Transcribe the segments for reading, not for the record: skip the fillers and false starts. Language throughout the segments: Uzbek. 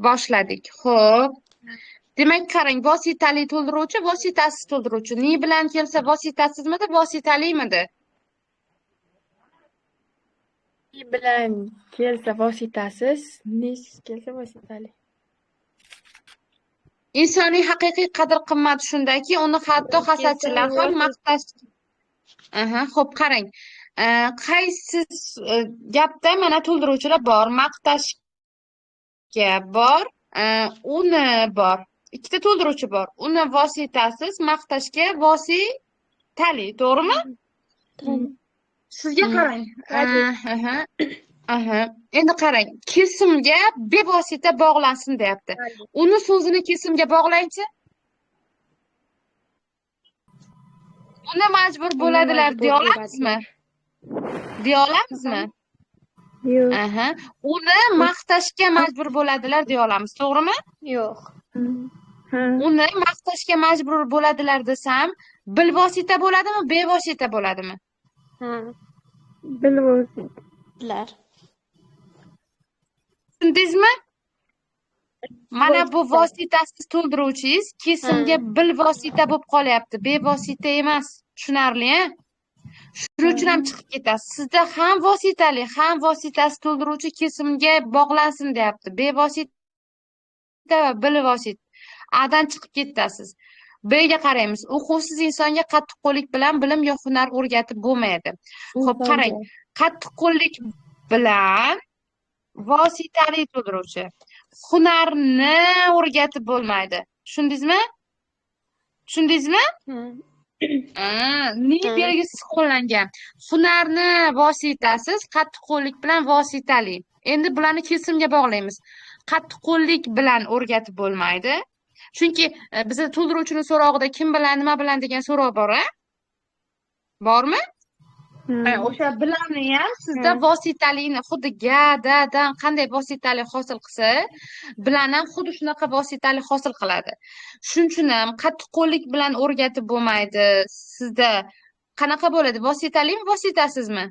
Boshladik. Xo'p. Demak, qarang, vositali to'ldiruvchi, vositasiz to'ldiruvchi. Ni bilan kelsa vositasizmidi, vositalimidi? Ni bilan kelsa vositasiz, nisiz kelsa vositali. Insoniy haqiqiy qadr-qimmati shundaki, uni hatto hasadchilar ham maqtash. Xo'p, qarang. Qaysi gapda mana to'ldiruvchilar bor, maqtashga bor, uni bor. Ikkita to'ldiruvchi bor. Uni vositasiz, maqtashga vositali, to'g'rimi? Sizga qarang. Endi qarang, kesimga bevosita bog'lansin deyapti. Uni so'zini kesimga bog'laychi. Uni majbur bo'ladilar deya olamizmi? Deya olamizmi? Yo'q. Uni maqtashga majbur bo'ladilar deya olamiz, to'g'rimi? Yo'q. Uni maqtashga majbur bo'ladilar desam, bilvosita bo'ladimi, bevosita bo'ladimi? Bilvositalar. Tushundingizmi? Mana bu vositasiz to'ldiruvchingiz kesimga bilvosita bo'lib qolyapti, bevosita emas. Tushunarli, a? Shuning uchun ham chiqib ketasiz. Sizda ham vositali, ham vositasiz to'ldiruvchi kesimga bog'lansin deyapti. Bevosita va bilvosita. Adan chiqib ketasiz. Bga qaraymiz. O'quvsiz insonga qattiqqo'llik bilan bilim yo hunar o'rgatib bo'lmaydi. Xo'p, qarang. Qattiqqo'llik bilan vositali to'ldiruvchi. Hunarni o'rgatib bo'lmaydi. Tushundingizmi? Tushundingizmi? Ni belgisiz qo'llangan. Hunarni vositasiz, qattiqqo'llik bilan vositali. Endi bularni kesimga bog'laymiz. Qattiqqo'llik bilan o'rgatib bo'lmaydi. Chunki bizda to'ldiruvchining so'rog'ida kim bilan, nima bilan degan so'roq bor-a? Bormi? O'sha bilanni ham sizda vositalini xuddi ga, da-dan qanday vositali hosil qilsa, bilan ham xuddi shunaqa vositali hosil qiladi. Shuning uchun ham qattiqqo'llik bilan o'rgatib bo'lmaydi. Sizda qanaqa bo'ladi? Vositalimi, vositasizmi?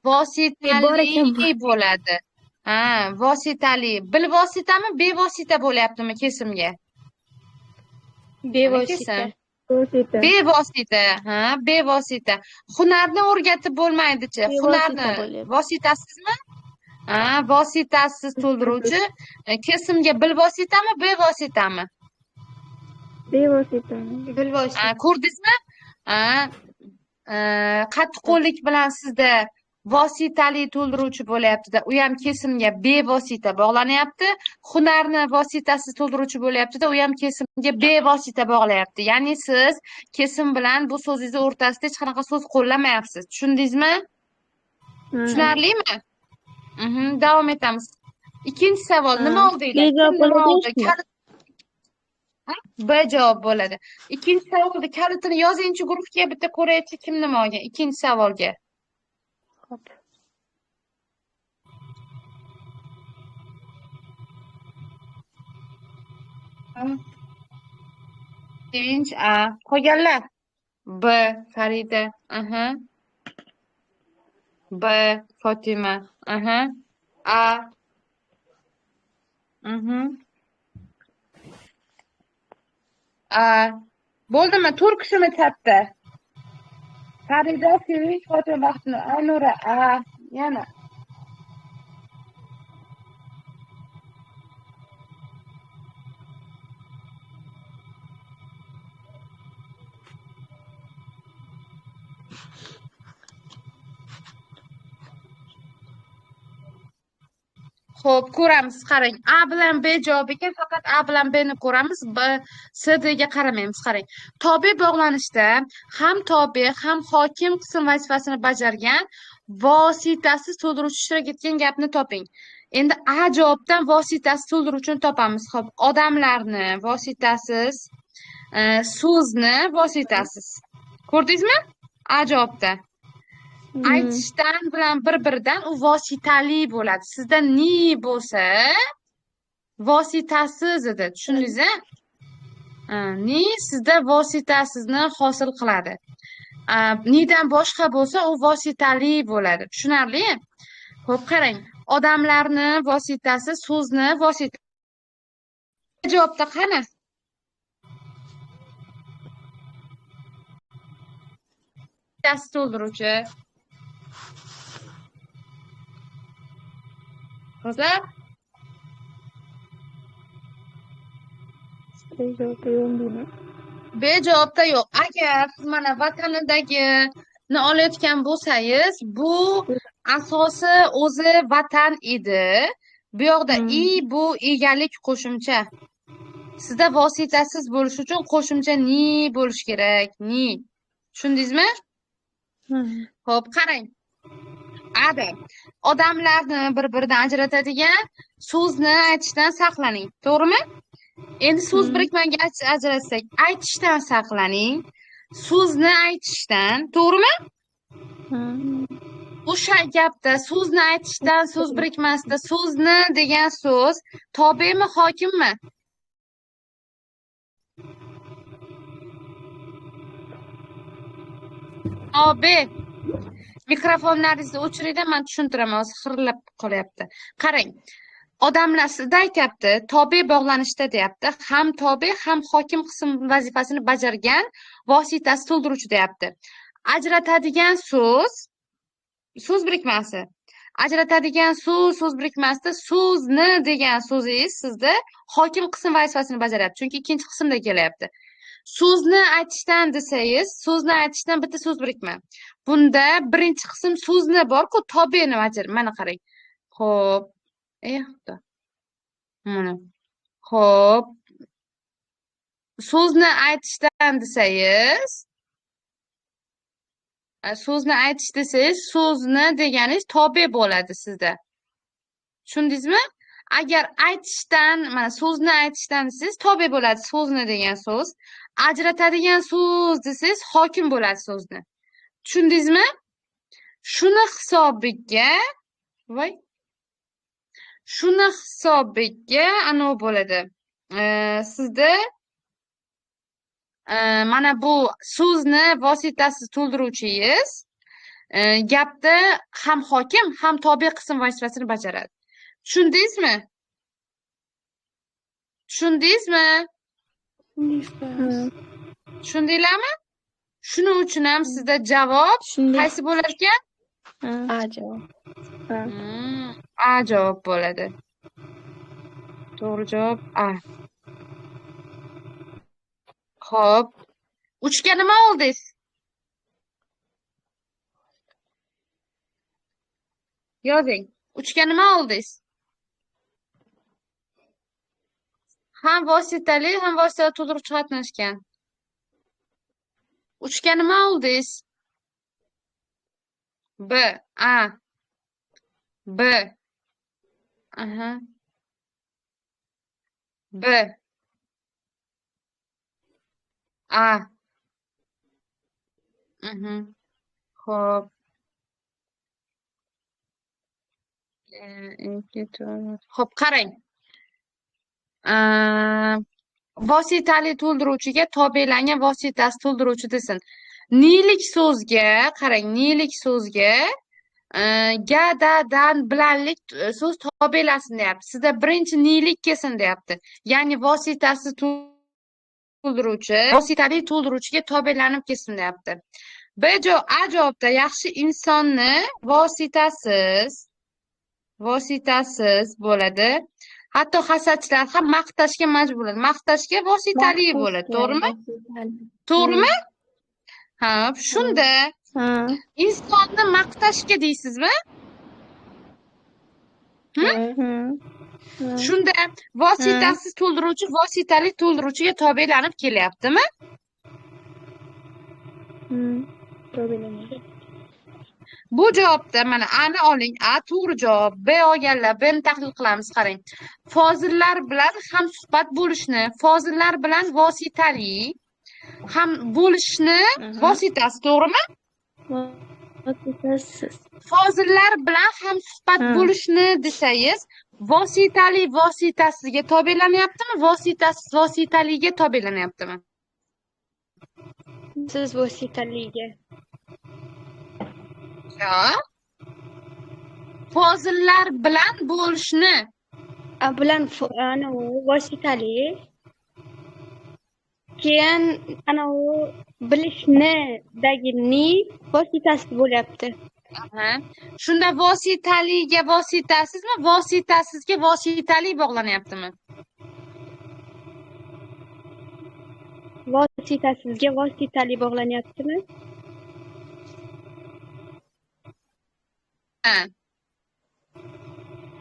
Vositali bo'ladi. Vositali. Bilvositami, bevosita bo'lyaptimi kesimga? Bevosita. Bevosita, bevosita. Hunarni o'rgatib bo'lmaydi-chi? Hunarni vositasizmi? Vositasiz to'ldiruvchi kesimga bilvositami, bevositami? Bevosita. Bilvosita. Ko'rdingizmi? Qattiqqo'llik bilan sizda vositali to'ldiruvchi bo'layapti-da, u ham kesimga bevosita bog'lanyapti. Hunarni vositasiz to'ldiruvchi bo'layapti-da, u ham kesimga bevosita bog'layapti. Ya'ni siz kesim bilan bu so'zingiz o'rtasida hech qanaqa so'z qo'llamayapsiz. Tushundingizmi? Tushunarlimi? Davom etamiz. Ikkinchi savol nima oldi? B javob bo'ladi. Ikkinchi savolda kalitini yozingchi guruhga, bitta ko'raychi kim nima olgan. Ikkinchi savolga. Xo'p. Sevinch A. Qolganlar. B. Farida. B. Fotima. A. A. Bo'ldimi? 4 kishimi chatda? Farida, Sevinch, Fotima, Baxtinur, Aynura. A. Yana. Xo'p, ko'ramiz, qarang. A bilan B javob ekan, faqat A bilan B ni ko'ramiz. B, C, D ga qaramaymiz, qarang. Tobe bog'lanishda ham tobe, ham hokim qism vazifasini bajargan vositasiz to'ldiruvchi ishtirok etgan gapni toping. Endi A javobdan vositasiz to'ldiruvchini topamiz. Xo'p, odamlarni vositasiz, so'zni vositasiz. Ko'rdingizmi? A javobda. Aytishdan bilan bir-biridan u vositali bo'ladi. Sizda ni bo'lsa vositasiz edi. Tushundingiz-a? Ni sizda vositasizni hosil qiladi. Nidan boshqa bo'lsa u vositali bo'ladi. Tushunarli? Xo'p, qarang. Odamlarni vositasi, so'zni vositasi. Javobda qani? Vositasi to'ldiruvchi. Qizlar, B javobda yo'q. Agar siz mana vatanidagini olayotgan bo'lsangiz, bu asosi o'zi vatan edi. Bu yoqda i bu egalik qo'shimcha. Sizda vositasiz bo'lish uchun qo'shimcha ni bo'lish kerak. Ni. Tushundingizmi? Xo'p, qarang. Ada. Odamlarni bir-biridan ajratadigan so'zni aytishdan saqlaning. To'g'rimi? Endi so'z birikmasiga ajratsak, aytishdan saqlaning. So'zni aytishdan, to'g'rimi? O'sha gapda so'zni aytishdan, so'z birikmasida so'zni degan so'z tobemi, hokimmi? Tobe. Mikrofonlaringizni o'chiringlar, men tushuntiraman, hozir xirillab qolyapti. Qarang. Odamlar sizda aytyapti, tobe bog'lanishda deyapti. Ham tobe, ham hokim qism vazifasini bajargan vositasi to'ldiruvchi deyapti. Ajratadigan so'z birikmasi. Ajratadigan so'z birikmasida so'zni degan so'zingiz sizda hokim qism vazifasini bajaryapti. Chunki ikkinchi qismda kelyapti. So'zni aytishdan desangiz, so'zni aytishdan bitta so'z birikma. Bunda birinchi qism so'zni bor-ku, tobeni mana qarang. Xo'p. Xudo. Mana. Xo'p. So'zni aytishdan desangiz, so'zni deganingiz tobe bo'ladi sizda. Tushundingizmi? Agar aytishdan, mana so'zni aytishdan desangiz tobe bo'ladi so'zni degan so'z. Ajratadigan so'z desangiz hokim bo'ladi so'zni. Tushundingizmi? Shuni hisobiga anov bo'ladi. Sizda mana bu so'zni vositasiz to'ldiruvchingiz gapda ham hokim, ham tobe qism vazifasini bajaradi. Tushundingizmi? Tushundinglarmi? Shuning uchun ham sizda javob qaysi bo'lar ekan? A javob. A javob bo'ladi. To'g'ri javob A. Xo'p. 3 ga nima oldingiz? Yozing. 3 ga nima oldingiz? Ham vositali, ham vositali to'ldiruvchi qatnashgan. 3 ga nima oldingiz? B. A. B. Aha. B. A. Xo'p. Xo'p, qarang. Vositali to'ldiruvchiga tobelangan vositasi to'ldiruvchi desin. Nilik so'zga, qarang, nilik so'zga ga, da, dan bilanlik so'z tobelasin deyapti. Sizda birinchi nilik kelsin deyapti. Ya'ni vositasi to'ldiruvchi, vositali to'ldiruvchiga tobelanib kelsin deyapti. A javobda yaxshi insonni vositasiz bo'ladi. Hatto hasadchilar ham maqtashga majbur bo'ladi. Maqtashga vositali bo'ladi, to'g'rimi? To'g'rimi? Ha, shunda insonni maqtashga deysizmi? Shunda vositasiz to'ldiruvchi vositali to'ldiruvchiga tobelanib kelyaptimi? Bu javobda mana A'ni oling. A to'g'ri javob. B olganlar, B'ni tahlil qilamiz, qarang. Fozillar bilan ham suhbat bo'lishni, fozillar bilan vositali ham bo'lishni vositasi, to'g'rimi? Vositasiz. Fozillar bilan ham suhbat bo'lishni desangiz, vositali vositasizga tobelanyaptimi, vositasiz vositaliga tobelanyaptimi? Siz vositaliga. Ya. Fozillar bilan bo'lishni. bilan vositali. Keyin anavi bilishnidagi ni vositasi bo'lyapti. Aha. Shunda vositaliga vositasizmi, vositasizga vositali bog'lanyaptimi? Vositasizga vositali bog'lanyaptimi? Ha.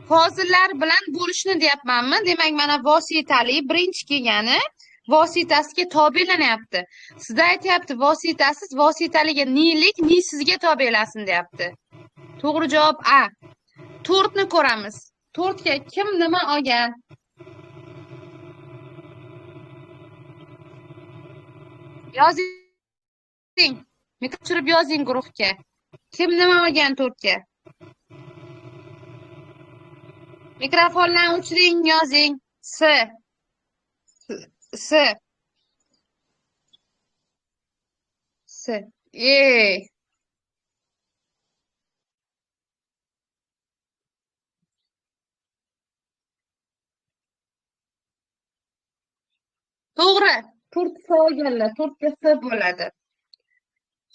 Fozillar bilan bo'lishni deyapmanmi? Demak, mana vositali birinchi kelgani vositasiga tobelanyapti. Sizda aytyapti vositasiz vositaliga nilik nisizga tobelansin deyapti. To'g'ri javob A. 4 ni ko'ramiz. 4 ga kim nima olgan? Yozing. Tushirib yozing guruhga. Kim nima olgan 4 ga? Mikrofonlarni o'chiring, yozing. S. To'g'ri. 4 ga olganlar, 4 ga S bo'ladi.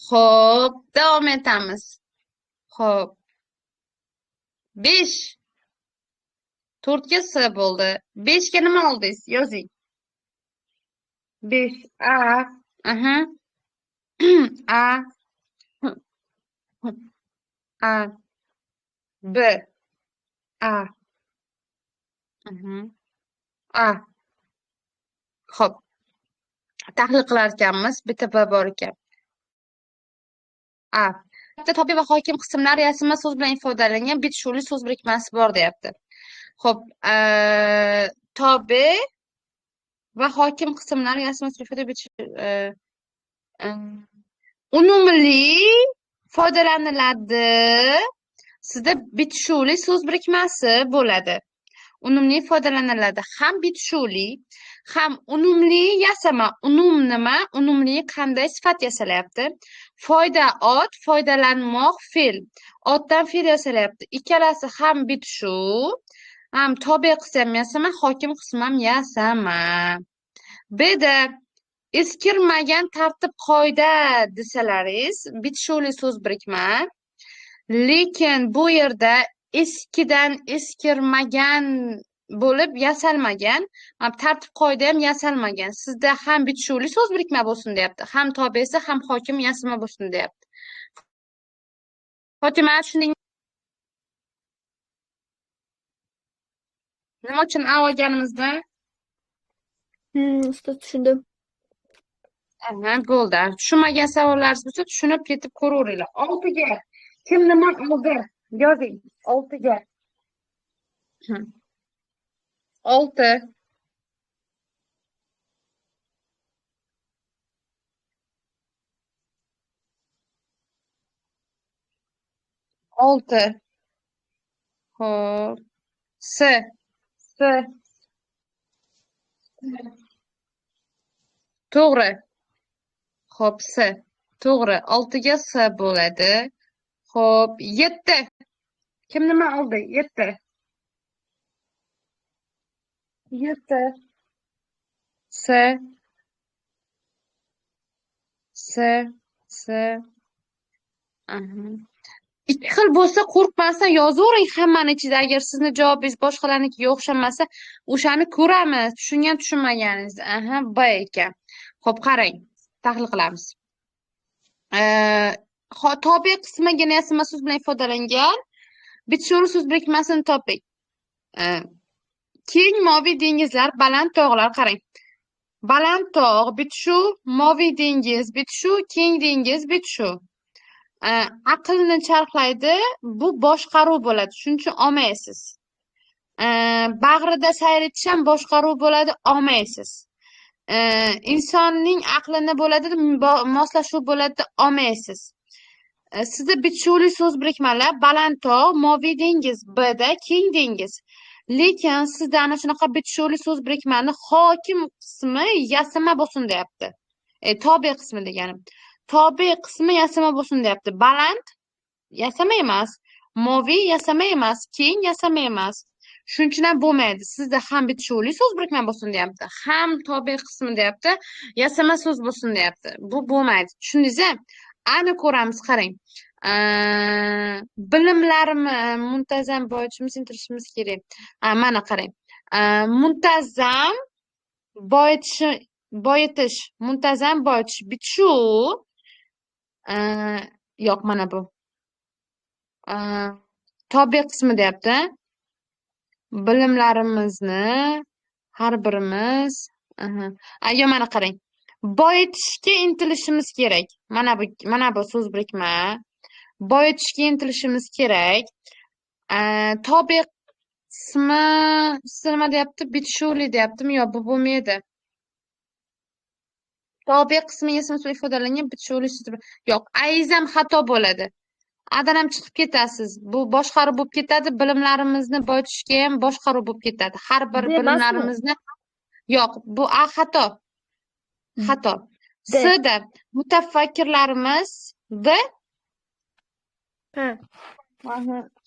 Xo'p, davom etamiz. Xo'p. 5. 4 ga S bo'ldi. 5 ga nima oldingiz? Yozing. 5 A. Aha. A. A. B. A. A. Xo'p. Tahlil qilar ekanmiz. Bitta B bor ekan. A. Tobe va hokim qismlar yasama so'z bilan ifodalangan bitta shuli so'z birikmasi bor deyapti. Xo'p, tobe va hokim qismlar yasama so'z unumli foydalaniladi. Sizda bitishuli so'z birikmasi bo'ladi. Unumli foydalaniladi. Ham bitishuli, ham unumli yasama. Unum nima? Unumli qanday sifat yasalayapti? Foyda ot, foydalanmoq fe'l. Otdan fe'l yasalayapti. Ikkalasi ham bitishu, ham tobe qismi ham yasama, hokim qismi ham yasama. B'da eskirmagan tartib qoida desalaringiz, bitishuli so'z birikma. Lekin bu yerda eskidan eskirmagan bo'lib yasalmagan, tartib qoida ham yasalmagan. Sizda ham bitishuli so'z birikma bo'lsin deyapti. Ham tobesi, ham hokim yasama bo'lsin deyapti. Fotima, tushundingmi? Nima uchun A olganimizda? Ustoz, tushundim. Bo'ldi. Tushunmagan savollaringiz bo'lsa, tushunib ketib ko'raveringlar. 6 ga kim nima oldi? Yozing. 6 ga. 6. 6. Xo'p. S. To'g'ri. Xo'p, S. To'g'ri. 6 ga S bo'ladi. Xo'p, 7. Kim nima oldi? 7. 7. S. Ikki xil bo'lsa qo'rqmasdan yozavering hammani ichida. Agar sizni javobingiz boshqalarnikiga o'xshamasa, o'shani ko'ramiz. Tushungan tushunmaganingiz. B ekan. Xo'p, qarang. Tahlil qilamiz. Tobe qismigina yasama so'z bilan ifodalangan bitishuli so'z birikmasini toping. Keng moviy dengizlar, baland tog'lar, qarang. Baland tog' bitishu, moviy dengiz bitishu, keng dengiz bitishu. Aqlni charxlaydi, bu boshqaruv bo'ladi. Shuning uchun olmaysiz. Bag'rida sayr etish ham boshqaruv bo'ladi, olmaysiz. Insonning aqlini bo'ladi, moslashuv bo'ladi, olmaysiz. Sizda bitishuli so'z birikmalar baland tog', moviy dengiz, B'da keng dengiz. Lekin sizda ana shunaqa bitishuli so'z birikmani hokim qismi yasama bo'lsin deyapti. Tobe qismi deganim. Tobe qismi yasama bo'lsin deyapti. Baland yasama emas, Moviy yasama emas, keng yasama emas. Shuning uchun ham bo'lmaydi. Sizda ham bitishuvli so'z birikma bo'lsin deyapti, ham tobe qismi deyapti, yasama so'z bo'lsin deyapti. Bu bo'lmaydi. Tushundingizmi? Ani ko'ramiz, qarang. Bilimlarimiz muntazam boyitishimiz, intilishimiz kerak. Mana qarang. Muntazam boyitish, muntazam boyitish bitishuv. Yo'q, mana bu. Tobe qismi deyapti. Bilimlarimizni har birimiz. Yo, mana qarang. Boyitishga intilishimiz kerak. Mana bu so'z birikma. Boyitishga intilishimiz kerak. Tobe qismi nima deyapti? Bitishuvli deyaptimi? Yo'q, bu bo'lmaydi. Tobe qismi ism so'z ifodalangan bitishuvli so'z. Yo'q, ayzam xato bo'ladi. Adan ham chiqib ketasiz. Bu boshqaruv bo'lib ketadi. Bilimlarimizni boyitishga ham boshqaruv bo'lib ketadi. Har bir bilimlarimizni. Yo'q, bu xato. Xato. S-da mutafakkirlarimiz D.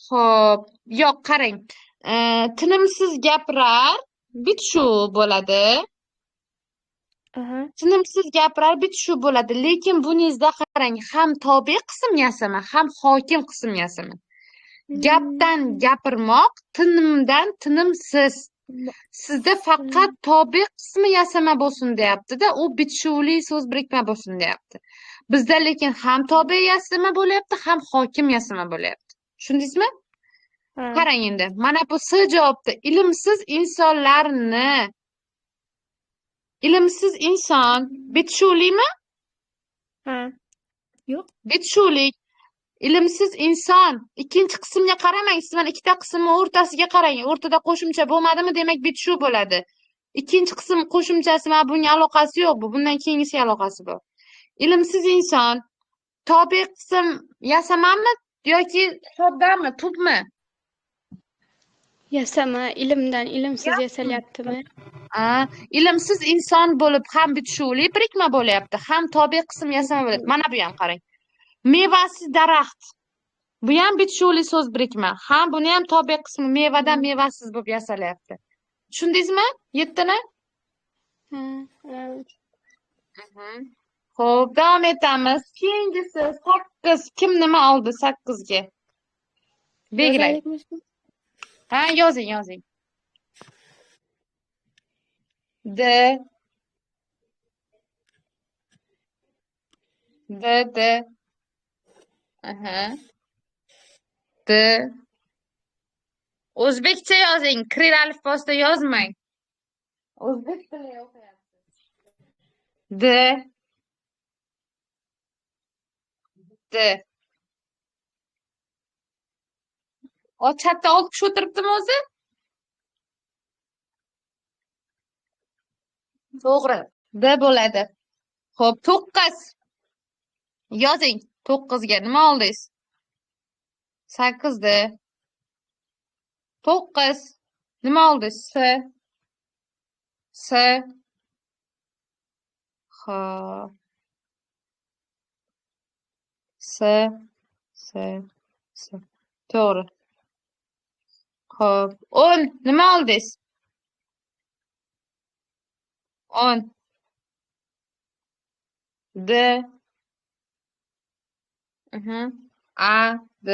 Xo'p, yo'q, qarang. Tinimsiz gapirar bitishuv bo'ladi. Tinimsiz gapirar bitishuv bo'ladi. Lekin buningizda qarang, ham tobe qism yasama, ham hokim qism yasama. Gapdan gapirmoq, tinimdan tinimsiz. Sizda faqat tobe qismi yasama bo'lsin deyapti-da, u bitishuvli so'z birikma bo'lsin deyapti. Bizda lekin ham tobe yasama bo'lyapti, ham hokim yasama bo'lyapti. Tushundingizmi? Qarang endi. Mana bu S javobda ilmsiz insonlarni. Ilmsiz inson bitishuvlimi? Yo'q. Bitishuvli. Ilmsiz inson. Ikkinchi qismga qaramang, siz mana ikkita qismni o'rtasiga qarang. O'rtada qo'shimcha bo'lmadimi? Demak, bitishuv bo'ladi. Ikkinchi qism qo'shimchasi bilan bunga aloqasi yo'q, bu bundan keyingisiga aloqasi bor. Ilmsiz inson tobe qism yasamami yoki soddami, tubmi? Yasama, ilmdan ilmsiz yasalyaptimi? Ilmsiz inson bo'lib ham bitishuvli birikma bo'lyapti, ham tobe qism yasama bo'lyapti. Mana bu ham qarang. Mevasiz daraxt. Bu ham bitishuvli so'z birikma. Ham buni ham tobe qismi mevadan mevasiz bo'lib yasalyapti. Tushundingizmi? 7ni? Xo'p, davom etamiz. Keyingisi 8. Kim nima oldi 8ga? Belgilang. Yozing. D. O'zbekcha yozing, kiril alifbosida yozmang. O'zbek tilida o'qiyapsiz. D. Chatda olib kishi o'tiribdimi o'zi? To'g'ri. D bo'ladi. Xo'p, 9. Yozing. 9ga nima oldingiz? 8da 9. Nima oldingiz? S. Xo'p. S. To'g'ri. Xo'p, 10. Nima oldingiz? 10. D. A. D.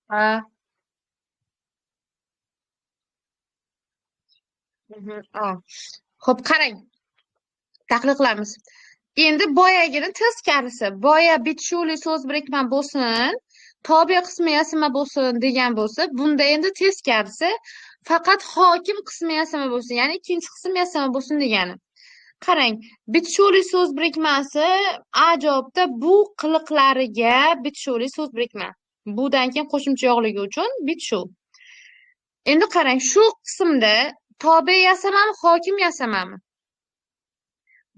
A. Xo'p, qarang. Tahlil qilamiz. Endi boyagini teskarisi. Boya bitishuvli so'z birikma bo'lsin, tobe qismi yasama bo'lsin degan bo'lsa, bunda endi teskarisi faqat hokim qismi yasama bo'lsin, ya'ni ikkinchi qism yasama bo'lsin degani. Qarang, bitishuvli so'z birikmasi A javobda bu qiliqlariga bitishuvli so'z birikma. Budan keyin qo'shimcha yo'qligi uchun bitishuv. Endi qarang, shu qismda tobe yasamami, hokim yasamami?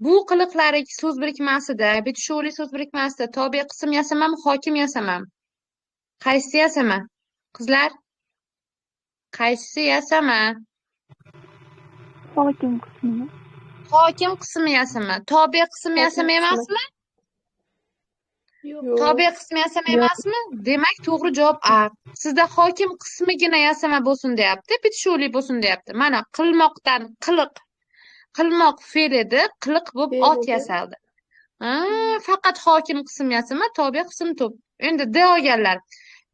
Bu qiliqlari so'z birikmasida, bitishuvli so'z birikmasida tobe qism yasamami, hokim yasamami? Qaysi yasama? Qizlar? Qaysi yasama? Hokim qismi. Hokim qismi yasama. Tobe qism yasama emasmi? Yo'q. Tobe qismi yasama emasmi? Demak, to'g'ri javob A. Sizda hokim qismigina yasama bo'lsin deyapti, bitishuvli bo'lsin deyapti. Mana qilmoqdan qiliq. Qilmoq fe'l edi, qiliq bo'lib Fe'l ot edi. yasaldi. Faqat hokim qism yasama, tobe qism to'p. Endi D olganlar.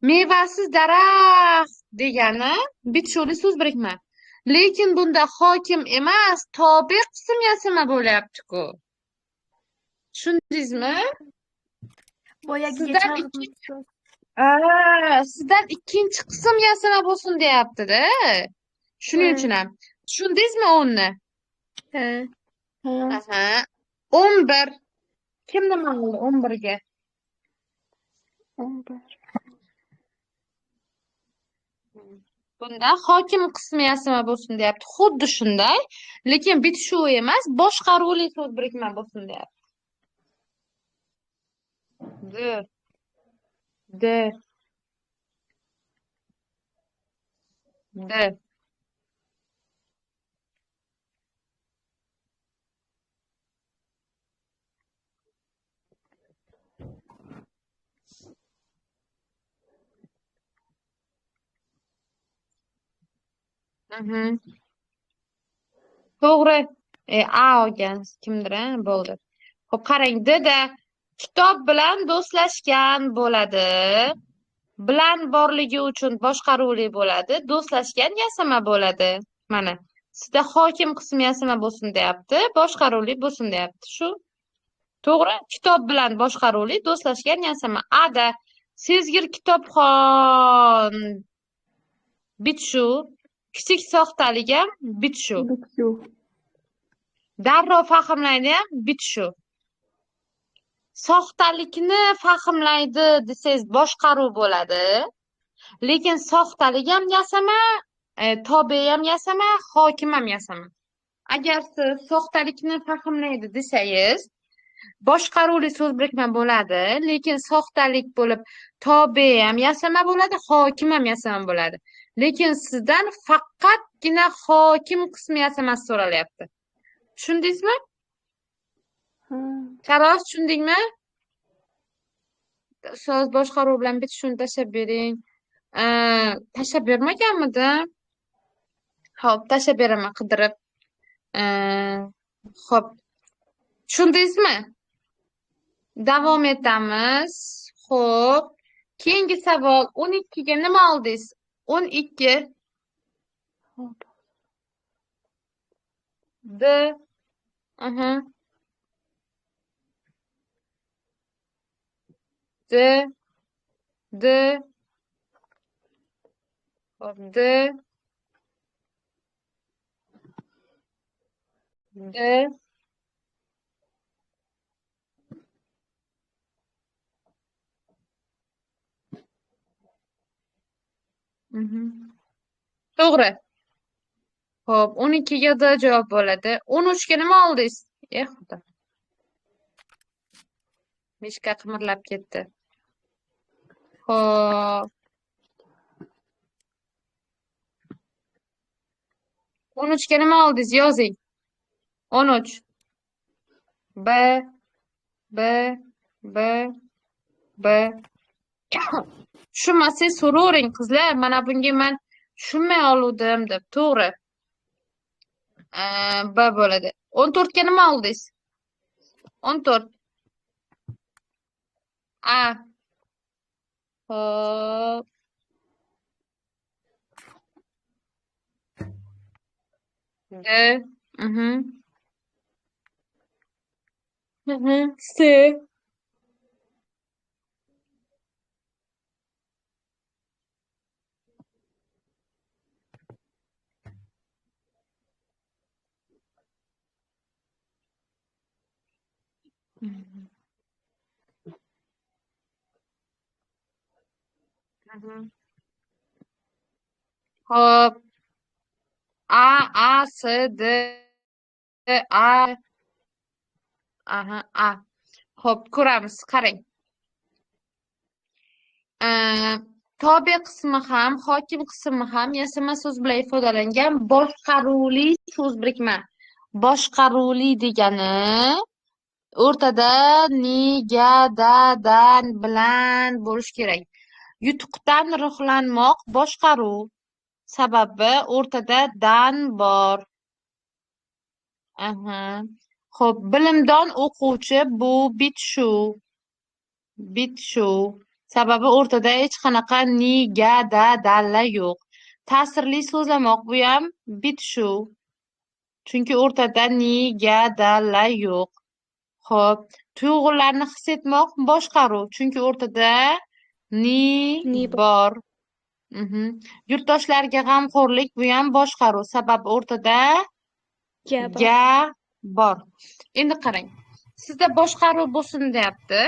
Mevasiz daraxt degani bitishuvli so'z birikma. Lekin bunda hokim emas, tobe qism yasama bo'lyapti-ku. Tushundingizmi? Boyagiga Sizdan ikkinchi qism yasama bo'lsin deyapti-da. Shuning uchun ham. Tushundingizmi uni? Ha. Aha. 11. Kim nima qildi 11 ga? 11. Bunda hokim qismi yasama bo'lsin deyapti. Xuddi shunday, lekin bitishuv emas, boshqaruvli so'z birikma bo'lsin deyapti. D. To'g'ri. A olgan kimdir, bo'ldi. Xo'p, qarang, D-da kitob bilan do'stlashgan bo'ladi. Bilan borligi uchun boshqaruvli bo'ladi. Do'stlashgan yasama bo'ladi. Mana. Sizda hokim qismi yasama bo'lsin deyapti, boshqaruvli bo'lsin deyapti. Shu. To'g'ri? Kitob bilan boshqaruvli, do'stlashgan yasama. A-da Sezgir kitobxon bitishuv, kichik soxtalik ham bitishuv. Darrov fahmlaydi ham bitishuv. Soxtalikni fahmlaydi desangiz boshqaruv bo'ladi. Lekin soxtalik ham yasama, tobe ham yasama, hokim ham yasama. Agar siz soxtalikni fahmlaydi desangiz, boshqaruvli so'z birikma bo'ladi, lekin soxtalik bo'lib tobe ham yasama bo'ladi, hokim ham yasama bo'ladi. Lekin sizdan faqatgina hokim qismi yasamasi so'ralyapti. Tushundingizmi? Sharof, tushundingmi? So'z boshqaruv bilan bitishuvni tashlab bering. Tashlab bermaganmidim? Xo'p, tashlab beraman qidirib. Xo'p. Tushundingizmi? Davom etamiz. Xo'p. Keyingi savol 12 ga nima oldingiz? 12. D. D. Xo'p, D. To'g'ri. Xo'p, 12 ga D javob bo'ladi. 13 ga nima oldingiz? Xudo. Mishka qimirlab ketdi. Xo'p. 13 ga nima oldingiz? Yozing. 13. B. Tushunmasangiz so'ravering qizlar. Mana bunga men tushunmay oluvdim deb. To'g'ri. B bo'ladi. 14 ga nima oldingiz? 14. A. Hop. D. C. Hop. A, S, D, A. A. Hop, ko'ramiz, qarang. Tobe qismi ham, hokim qismi ham yasama so'z bilan ifodalangan boshqaruvli so'z birikma. Boshqaruvli degani O'rtada ni, ga, dan bilan bo'lishi kerak. Yutuqdan ruhlanmoq boshqaruv. Sababi o'rtada dan bor. Aha. Xo'p, bilimdon o'quvchi bu bitshu. Sababi o'rtada hech qanaqa ni, ga, danlar yo'q. Ta'sirli so'zlamoq bu ham bitshu. Chunki o'rtada ni, ga, danlar yo'q. Xo'p, tuyg'ularni his etmoq boshqaruv. Chunki o'rtada ni Ni bor. bor. Yurtdoshlarga g'amxo'rlik bu ham boshqaruv. Sababi o'rtada Ga bor. ga bor. Endi qarang. Sizda boshqaruv bo'lsin deyapti.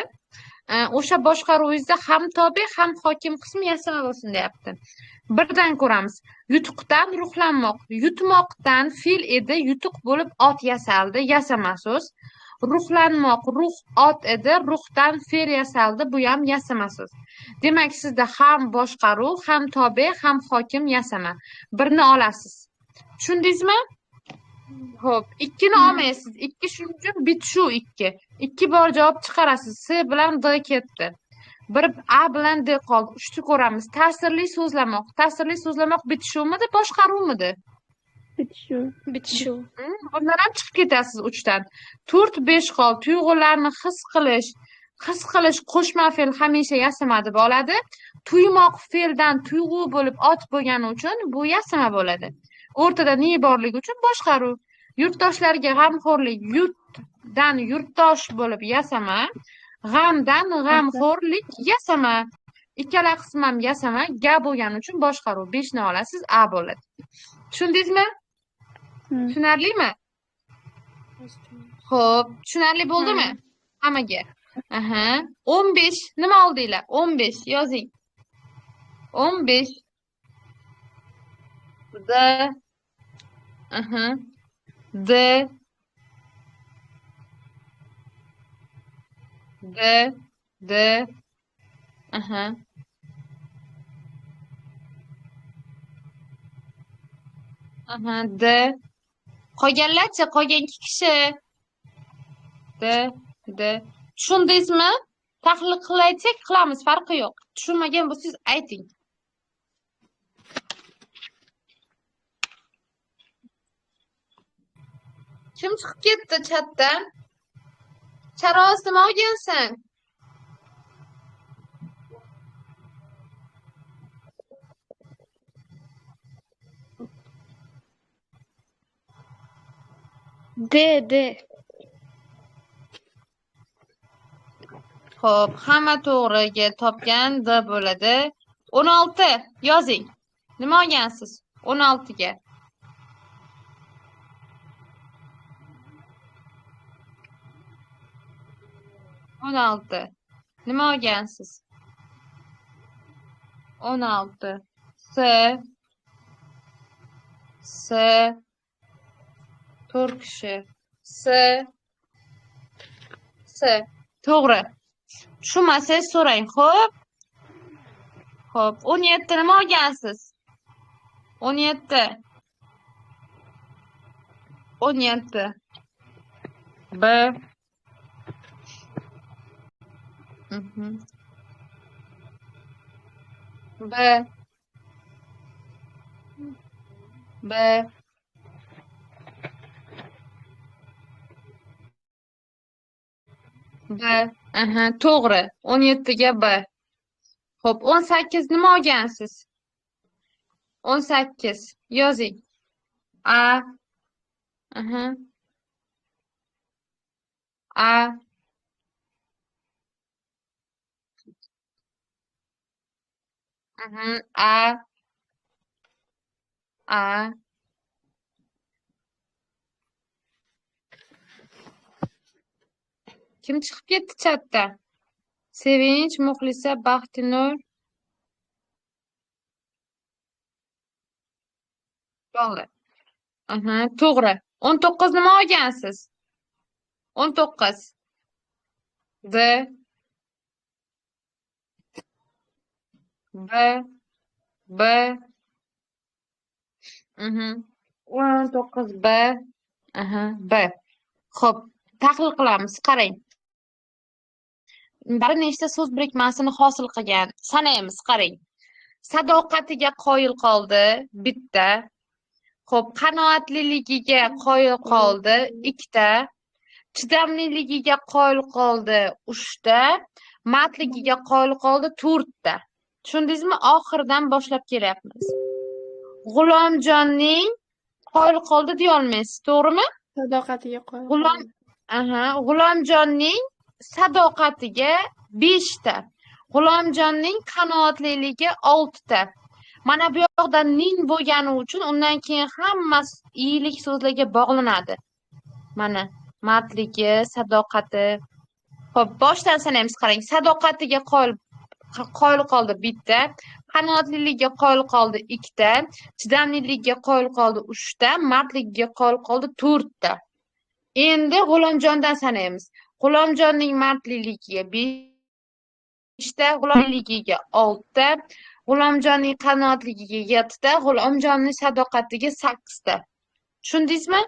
O'sha boshqaruvingizda ham tobe, ham hokim qismi yasama bo'lsin deyapti. Birdan ko'ramiz. Yutuqdan ruhlanmoq. Yutmoqdan fe'l edi, yutuq bo'lib ot yasaldi, yasama so'z. Ruhlanmoq, ruh ot edi, ruhdan fe'l yasaldi, bu ham yasama so'z. Demak, sizda ham boshqaruv, ham tobe, ham hokim yasama. Birini olasiz. Tushundingizmi? Xo'p, ikkini olmaysiz. Ikki shuning uchun bitshu ikki. Ikki bor javob chiqarasiz. S bilan D ketdi. Bir A bilan D qoldi. Uchni ko'ramiz. Ta'sirli so'zlamoq. Ta'sirli so'zlamoq bitishuvmidi, boshqaruvmidi? Bitishu. Bundan ham chiqib ketasiz 3dan. 4, 5 qoldi. Tuyg'ularni his qilish. His qilish qo'shma fe'l hamisha yasama deb oladi. Tuymoq fe'ldan tuyg'u bo'lib ot bo'lgani uchun bu yasama bo'ladi. O'rtada ni borligi uchun boshqaruv. Yurtdoshlarga g'amxo'rlik, yurtdan yurtdosh bo'lib yasama, g'amdan g'amxo'rlik yasama. Ikkala qism ham yasama, ga bo'lgani uchun boshqaruv. 5 ni olasiz, A bo'ladi. Tushundingizmi? Tushunarlimi? Xo'p, tushunarli bo'ldimi? Hammaga. Aha. 15 nima oldinglar? 15 yozing. 15 D aha D aha aha D qolganlarchi, qolgan 2 kishi D tushundingizmi? Tahlil qilaylik, qilamiz, farqi yo'q. Tushunmagan bo'lsangiz ayting. Kim chiqib ketdi chatdan? Charoz nima olgansan? D. Xo'p, hamma to'g'riga topgan D bo'ladi. 16 yozing. Nima olgansiz? 16 ga. 16. Nima olgansiz? 16. S 4 kishi. S to'g'ri. Tushunmasangiz so'rang, xo'p? Xo'p, 17 nima olgansiz? 17. 17. B to'g'ri. 17 ga B. Xo'p, 18 nima olgansiz? 18 yozing. A Kim chiqib ketdi chatdan? Sevinch, Muxlisa, Baxtinur. To'g'ri. To'g'ri. 19 nima olgansiz? 19. D B 19 B. B. Xo'p, tahlil qilamiz. Qarang. Bir nechta so'z birikmasini hosil qilgan. Sanaymiz, qarang. Sadoqatiga qoyil qoldi, bitta. Xo'p, qanoatliligiga qoyil qoldi, ikkita. Chidamliligiga qoyil qoldi, uchta. Mardligiga qoyil qoldi, to'rtta. Tushundingizmi? Oxiridan boshlab kelyapmiz. G'ulomjonning qoyil qoldi deya olmaysiz, to'g'rimi? Sadoqatiga qoyil G'ulomjonning sadoqatiga 5 ta. G'ulomjonning qanoatliligi 6 ta. Mana bu yoqda ning bo'lgani uchun undan keyin hammasi iyilik so'zlarga bog'lanadi. Mana mardligi, sadoqati. Xo'p, boshdan sanaymiz, qarang. Sadoqatiga qoyil qoldi bitta, qanoatliligiga qoyil qoldi ikkita, chidamliligiga qoyil qoldi 3 ta, mardligiga qoyil qoldi 4 ta. Endi G'ulomjondan sanaymiz. G'ulomjonning mardliligiga 5 ta, g'ulomligiga 6 ta, G'ulomjonning qanoatligiga 7 ta, G'ulomjonning sadoqatiga 8 ta. Tushundingizmi?